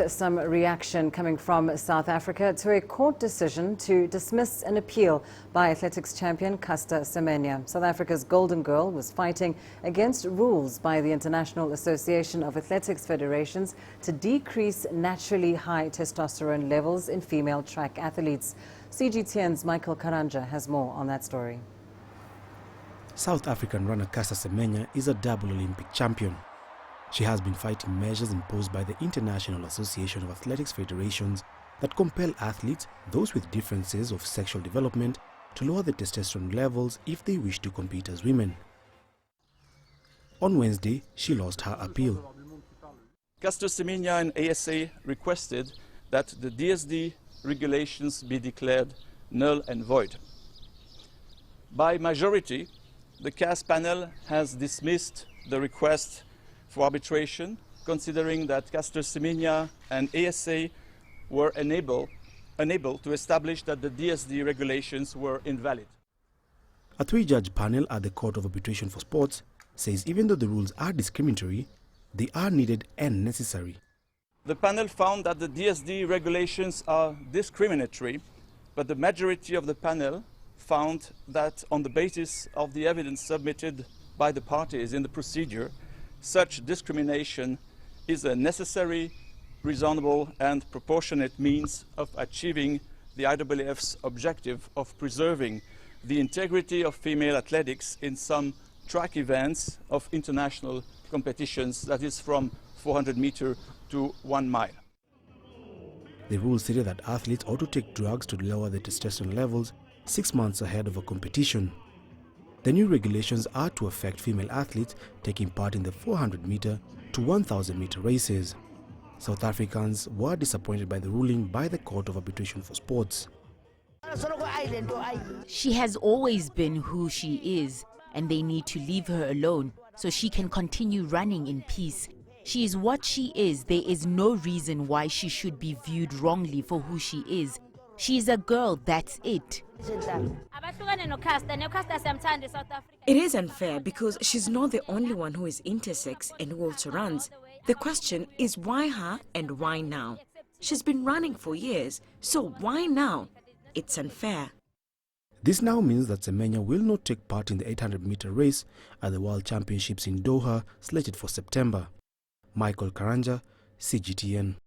Some reaction coming from South Africa to a court decision to dismiss an appeal by Athletics Champion Caster Semenya. South Africa's Golden Girl was fighting against rules by the International Association of Athletics Federations to decrease naturally high testosterone levels in female track athletes. CGTN'S Micheal Karanja has more on that story. South African runner Caster Semenya is a double Olympic champion. She has been fighting measures imposed by the International Association of Athletics Federations that compel athletes, those with differences of sexual development, to lower the testosterone levels if they wish to compete as women. On Wednesday, she lost her appeal. Caster Semenya and ASA requested that the DSD regulations be declared null and void. By majority, the CAS panel has dismissed the request for arbitration, considering that Caster Semenya and ASA were unable to establish that the DSD regulations were invalid. A three-judge panel at the Court of Arbitration for Sports says even though the rules are discriminatory, they are needed and necessary. The panel found that the DSD regulations are discriminatory, but the majority of the panel found that on the basis of the evidence submitted by the parties in the procedure, such discrimination is a necessary, reasonable and proportionate means of achieving the IAAF's objective of preserving the integrity of female athletics in some track events of international competitions, that is from 400 meters to 1 mile. The rule stated that athletes ought to take drugs to lower their testosterone levels 6 months ahead of a competition. The new regulations are to affect female athletes taking part in the 400-meter to 1,000-meter races. South Africans were disappointed by the ruling by the Court of Arbitration for Sports. She has always been who she is, and they need to leave her alone so she can continue running in peace. She is what she is. There is no reason why she should be viewed wrongly for who she is. She is a girl, that's it. It is unfair because she's not the only one who is intersex and who also runs. The question is why her and why now? She's been running for years, so why now? It's unfair. This now means that Semenya will not take part in the 800-meter race at the World Championships in Doha, slated for September. Micheal Karanja, CGTN.